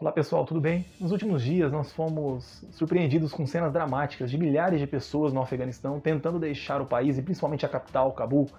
Olá pessoal, tudo bem? Nos últimos dias nós fomos surpreendidos com cenas dramáticas de milhares de pessoas no Afeganistão tentando deixar o país e principalmente a capital, Cabul,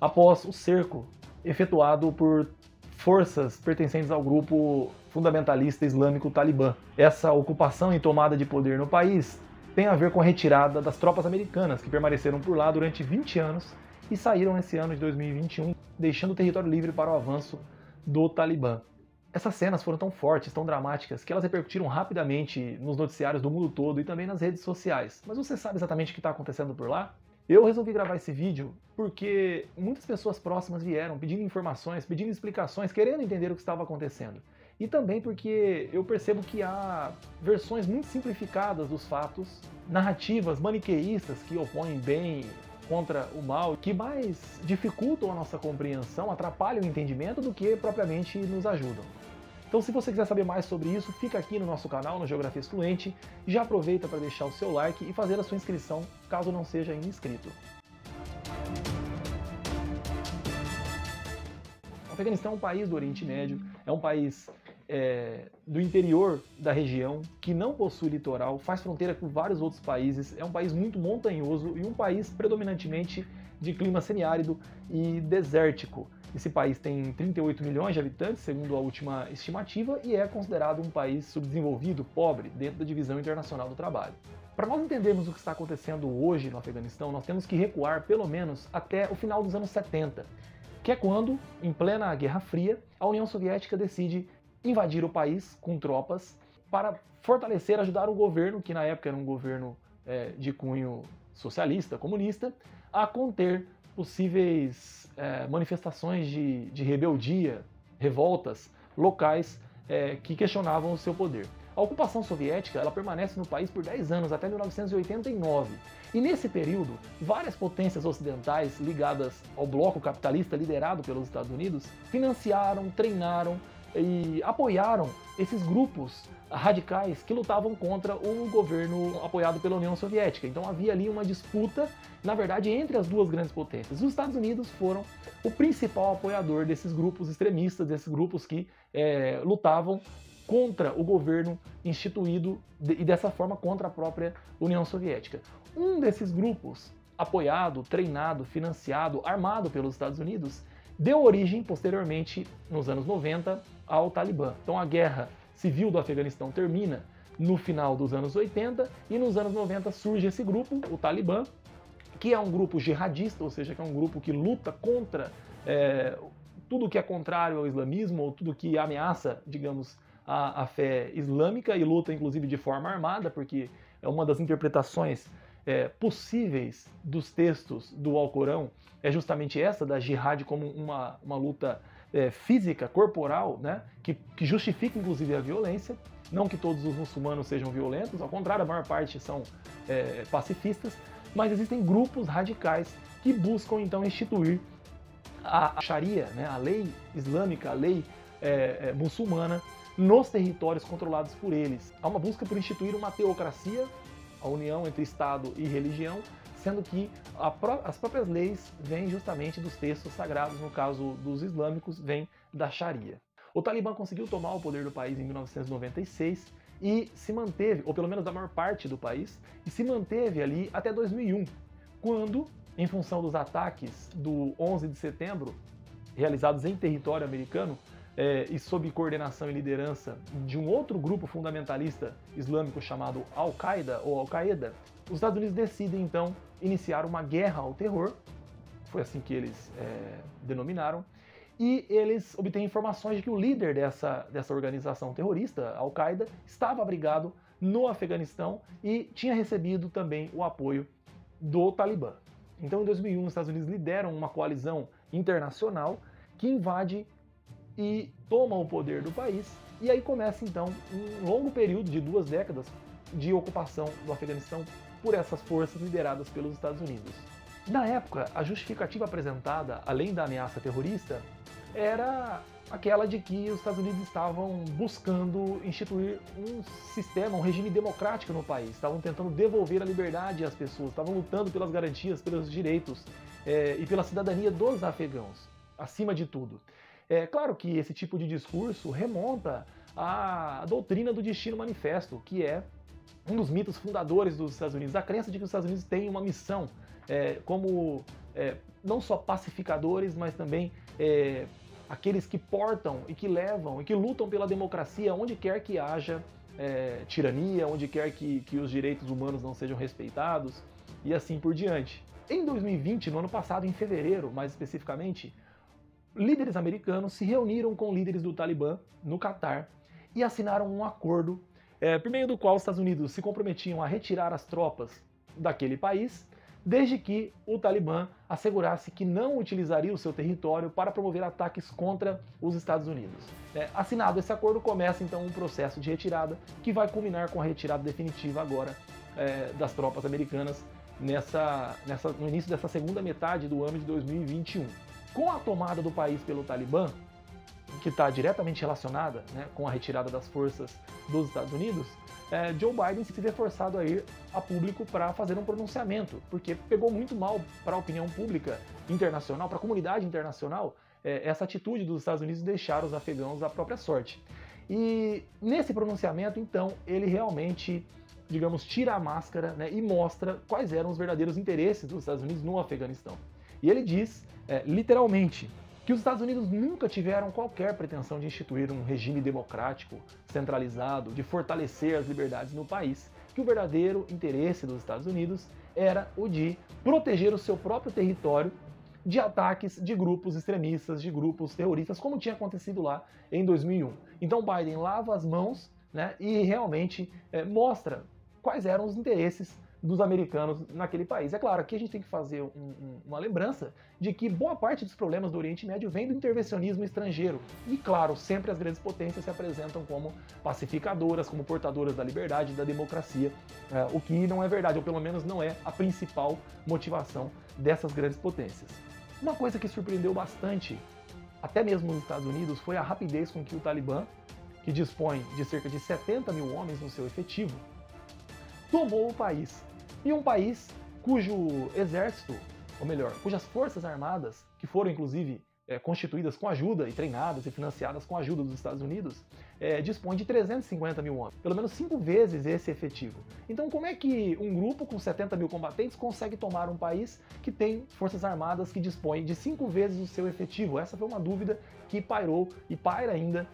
após o cerco efetuado por forças pertencentes ao grupo fundamentalista islâmico Talibã. Essa ocupação e tomada de poder no país tem a ver com a retirada das tropas americanas que permaneceram por lá durante 20 anos e saíram esse ano de 2021, deixando o território livre para o avanço do Talibã. Essas cenas foram tão fortes, tão dramáticas, que elas repercutiram rapidamente nos noticiários do mundo todo e também nas redes sociais. Mas você sabe exatamente o que está acontecendo por lá? Eu resolvi gravar esse vídeo porque muitas pessoas próximas vieram pedindo informações, pedindo explicações, querendo entender o que estava acontecendo. E também porque eu percebo que há versões muito simplificadas dos fatos, narrativas maniqueístas que opõem bem contra o mal, que mais dificultam a nossa compreensão, atrapalham o entendimento do que propriamente nos ajudam. Então, se você quiser saber mais sobre isso, fica aqui no nosso canal, no Geografia Fluente, e já aproveita para deixar o seu like e fazer a sua inscrição, caso não seja ainda inscrito. O Afeganistão é um país do Oriente Médio, é um país do interior da região, que não possui litoral, faz fronteira com vários outros países, é um país muito montanhoso e um país predominantemente de clima semiárido e desértico. Esse país tem 38 milhões de habitantes, segundo a última estimativa, e é considerado um país subdesenvolvido, pobre, dentro da Divisão Internacional do Trabalho. Para nós entendermos o que está acontecendo hoje no Afeganistão, nós temos que recuar pelo menos até o final dos anos 70, que é quando, em plena Guerra Fria, a União Soviética decide invadir o país com tropas para fortalecer, ajudar o governo, que na época era um governo de cunho socialista, comunista, a conter possíveis manifestações de rebeldia, revoltas locais que questionavam o seu poder. A ocupação soviética ela permanece no país por 10 anos, até 1989. E nesse período, várias potências ocidentais ligadas ao bloco capitalista liderado pelos Estados Unidos financiaram, treinaram e apoiaram esses grupos radicais que lutavam contra o governo apoiado pela União Soviética. Então havia ali uma disputa, na verdade, entre as duas grandes potências. Os Estados Unidos foram o principal apoiador desses grupos extremistas, desses grupos que lutavam contra o governo instituído e dessa forma contra a própria União Soviética. Um desses grupos, apoiado, treinado, financiado, armado pelos Estados Unidos, deu origem, posteriormente, nos anos 90, ao Talibã. Então a guerra civil do Afeganistão termina no final dos anos 80 e nos anos 90 surge esse grupo, o Talibã, que é um grupo jihadista, ou seja, que é um grupo que luta contra tudo que é contrário ao islamismo ou tudo que ameaça, digamos, a fé islâmica e luta inclusive de forma armada, porque é uma das interpretações possíveis dos textos do Alcorão é justamente essa, da jihad como uma luta física, corporal, né, que justifica inclusive a violência. Não que todos os muçulmanos sejam violentos, ao contrário, a maior parte são pacifistas, mas existem grupos radicais que buscam então instituir a Sharia, né, a lei islâmica, a lei muçulmana, nos territórios controlados por eles. Há uma busca por instituir uma teocracia, a união entre Estado e religião, sendo que as próprias leis vêm justamente dos textos sagrados, no caso dos islâmicos, vêm da Sharia. O Talibã conseguiu tomar o poder do país em 1996 e se manteve, ou pelo menos da maior parte do país, e se manteve ali até 2001, quando, em função dos ataques do 11 de setembro, realizados em território americano, e sob coordenação e liderança de um outro grupo fundamentalista islâmico chamado Al-Qaeda ou Al-Qaeda, os Estados Unidos decidem então iniciar uma guerra ao terror, foi assim que eles denominaram, e eles obtêm informações de que o líder dessa organização terrorista, Al-Qaeda, estava abrigado no Afeganistão e tinha recebido também o apoio do Talibã. Então, em 2001, os Estados Unidos lideram uma coalizão internacional que invade e toma o poder do país, e aí começa então um longo período de 2 décadas de ocupação do Afeganistão por essas forças lideradas pelos Estados Unidos. Na época, a justificativa apresentada, além da ameaça terrorista, era aquela de que os Estados Unidos estavam buscando instituir um sistema, um regime democrático no país, estavam tentando devolver a liberdade às pessoas, estavam lutando pelas garantias, pelos direitos e pela cidadania dos afegãos, acima de tudo. É claro que esse tipo de discurso remonta a doutrina do destino manifesto, que é um dos mitos fundadores dos Estados Unidos, a crença de que os Estados Unidos têm uma missão como não só pacificadores, mas também aqueles que portam e que levam e que lutam pela democracia onde quer que haja tirania, onde quer que os direitos humanos não sejam respeitados e assim por diante. Em 2020, no ano passado, em fevereiro mais especificamente, líderes americanos se reuniram com líderes do Talibã no Catar e assinaram um acordo por meio do qual os Estados Unidos se comprometiam a retirar as tropas daquele país, desde que o Talibã assegurasse que não utilizaria o seu território para promover ataques contra os Estados Unidos. Assinado esse acordo, começa então um processo de retirada que vai culminar com a retirada definitiva agora das tropas americanas no início dessa segunda metade do ano de 2021. Com a tomada do país pelo Talibã, que está diretamente relacionada com a retirada das forças dos Estados Unidos, Joe Biden se vê forçado a ir a público para fazer um pronunciamento, porque pegou muito mal para a opinião pública internacional, para a comunidade internacional, essa atitude dos Estados Unidos de deixar os afegãos à própria sorte. E nesse pronunciamento, então, ele realmente, digamos, tira a máscara e mostra quais eram os verdadeiros interesses dos Estados Unidos no Afeganistão. E ele diz, literalmente, que os Estados Unidos nunca tiveram qualquer pretensão de instituir um regime democrático, centralizado, de fortalecer as liberdades no país, que o verdadeiro interesse dos Estados Unidos era o de proteger o seu próprio território de ataques de grupos extremistas, de grupos terroristas, como tinha acontecido lá em 2001. Então Biden lava as mãos e realmente mostra quais eram os interesses dos americanos naquele país. É claro, aqui a gente tem que fazer uma lembrança de que boa parte dos problemas do Oriente Médio vem do intervencionismo estrangeiro. E claro, sempre as grandes potências se apresentam como pacificadoras, como portadoras da liberdade e da democracia, o que não é verdade, ou pelo menos não é a principal motivação dessas grandes potências. Uma coisa que surpreendeu bastante, até mesmo nos Estados Unidos, foi a rapidez com que o Talibã, que dispõe de cerca de 70 mil homens no seu efetivo, tomou o país. E um país cujo exército, ou melhor, cujas forças armadas, que foram inclusive constituídas com ajuda e treinadas e financiadas com a ajuda dos Estados Unidos, dispõe de 350 mil homens, pelo menos 5 vezes esse efetivo. Então como é que um grupo com 70 mil combatentes consegue tomar um país que tem forças armadas que dispõem de 5 vezes o seu efetivo? Essa foi uma dúvida que pairou e paira ainda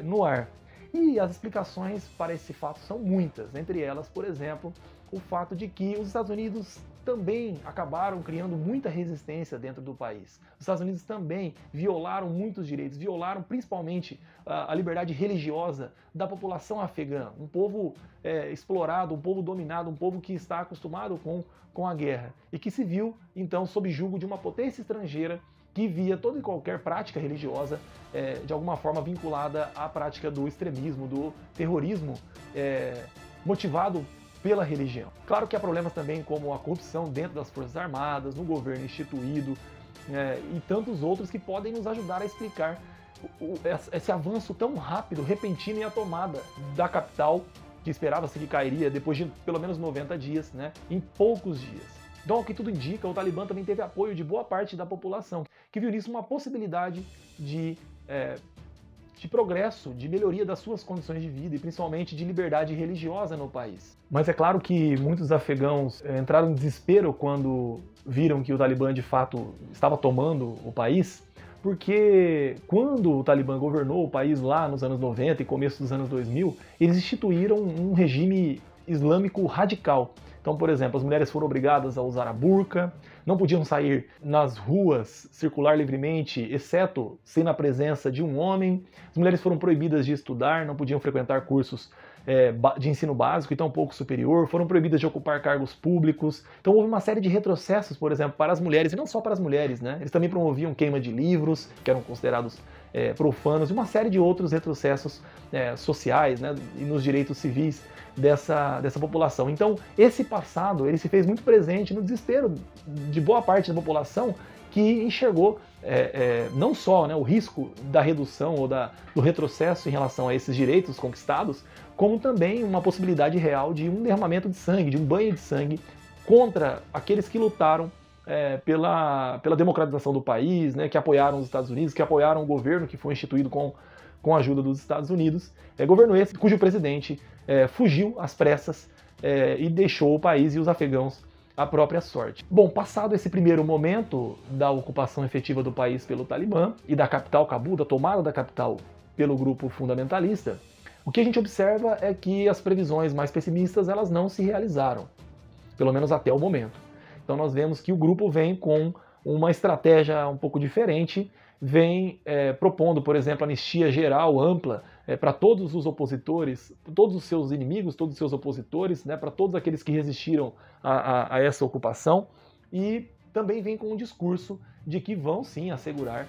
no ar. E as explicações para esse fato são muitas, entre elas, por exemplo, o fato de que os Estados Unidos também acabaram criando muita resistência dentro do país. Os Estados Unidos também violaram muitos direitos, violaram principalmente a liberdade religiosa da população afegã, um povo explorado, um povo dominado, um povo que está acostumado com a guerra e que se viu, então, sob julgo de uma potência estrangeira que via toda e qualquer prática religiosa de alguma forma vinculada à prática do extremismo, do terrorismo motivado pela religião. Claro que há problemas também como a corrupção dentro das Forças Armadas, no governo instituído e tantos outros que podem nos ajudar a explicar esse avanço tão rápido, repentino e a tomada da capital, que esperava-se que cairia depois de pelo menos 90 dias, em poucos dias. Então, ao que tudo indica, o Talibã também teve apoio de boa parte da população, que viu nisso uma possibilidade de progresso, de melhoria das suas condições de vida e principalmente de liberdade religiosa no país. Mas é claro que muitos afegãos entraram em desespero quando viram que o Talibã de fato estava tomando o país, porque quando o Talibã governou o país lá nos anos 90 e começo dos anos 2000, eles instituíram um regime islâmico radical. Então, por exemplo, as mulheres foram obrigadas a usar a burca, não podiam sair nas ruas, circular livremente, exceto sem na presença de um homem. As mulheres foram proibidas de estudar, não podiam frequentar cursos de ensino básico e tampouco superior, foram proibidas de ocupar cargos públicos. Então houve uma série de retrocessos, por exemplo, para as mulheres, e não só para as mulheres, Eles também promoviam queima de livros, que eram considerados profanos, e uma série de outros retrocessos sociais, e nos direitos civis dessa população. Então, esse passado ele se fez muito presente no desespero de boa parte da população que enxergou não só o risco da redução ou do retrocesso em relação a esses direitos conquistados, como também uma possibilidade real de um derramamento de sangue, de um banho de sangue contra aqueles que lutaram pela democratização do país, que apoiaram os Estados Unidos, que apoiaram o governo que foi instituído com com a ajuda dos Estados Unidos, governo esse cujo presidente fugiu às pressas e deixou o país e os afegãos à própria sorte. Bom, passado esse primeiro momento da ocupação efetiva do país pelo Talibã e da capital Cabul, da tomada da capital pelo grupo fundamentalista, o que a gente observa é que as previsões mais pessimistas elas não se realizaram, pelo menos até o momento. Então nós vemos que o grupo vem com uma estratégia um pouco diferente, vem propondo, por exemplo, anistia geral, ampla, para todos os opositores, todos os seus inimigos, todos os seus opositores, né, para todos aqueles que resistiram a essa ocupação, e também vem com um discurso de que vão sim assegurar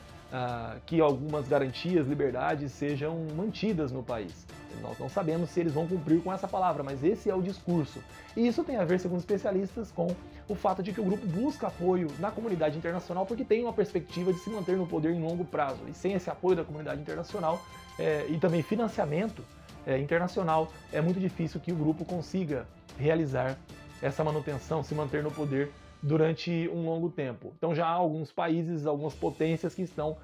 que algumas garantias, liberdades sejam mantidas no país. Nós não sabemos se eles vão cumprir com essa palavra, mas esse é o discurso. E isso tem a ver, segundo especialistas, com o fato de que o grupo busca apoio na comunidade internacional porque tem uma perspectiva de se manter no poder em longo prazo. E sem esse apoio da comunidade internacional e também financiamento internacional, é muito difícil que o grupo consiga realizar essa manutenção, se manter no poder durante um longo tempo. Então já há alguns países, algumas potências que estão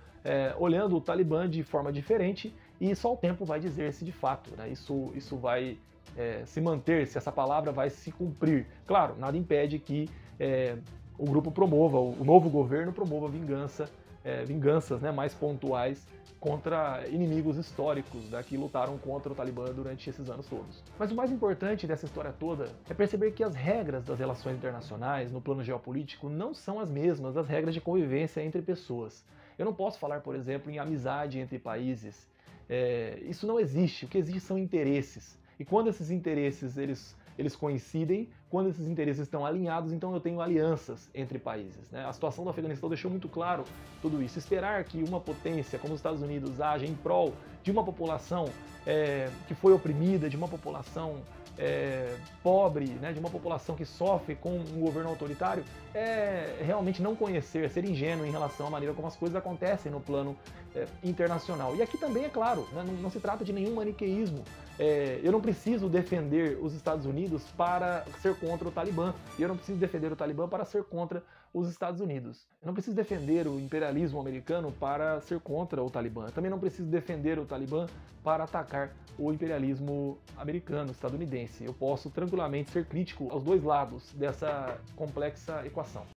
olhando o Talibã de forma diferente e só o tempo vai dizer se de fato, né, isso vai se manter, se essa palavra vai se cumprir. Claro, nada impede que o grupo promova, o novo governo promova vinganças, né, mais pontuais contra inimigos históricos que lutaram contra o Talibã durante esses anos todos. Mas o mais importante dessa história toda é perceber que as regras das relações internacionais no plano geopolítico não são as mesmas das regras de convivência entre pessoas. Eu não posso falar, por exemplo, em amizade entre países. Isso não existe. O que existe são interesses. E quando esses interesses eles coincidem, quando esses interesses estão alinhados, então eu tenho alianças entre países, né? A situação do Afeganistão deixou muito claro tudo isso. Esperar que uma potência como os Estados Unidos haja em prol de uma população que foi oprimida, de uma população pobre, né, de uma população que sofre com um governo autoritário, realmente não conhecer, ser ingênuo em relação à maneira como as coisas acontecem no plano internacional. E aqui também, é claro, né, não se trata de nenhum maniqueísmo. Eu não preciso defender os Estados Unidos para ser contra o Talibã, e eu não preciso defender o Talibã para ser contra os Estados Unidos. Eu não preciso defender o imperialismo americano para ser contra o Talibã. Eu também não preciso defender o Talibã para atacar o imperialismo americano, estadunidense. Eu posso tranquilamente ser crítico aos dois lados dessa complexa equação.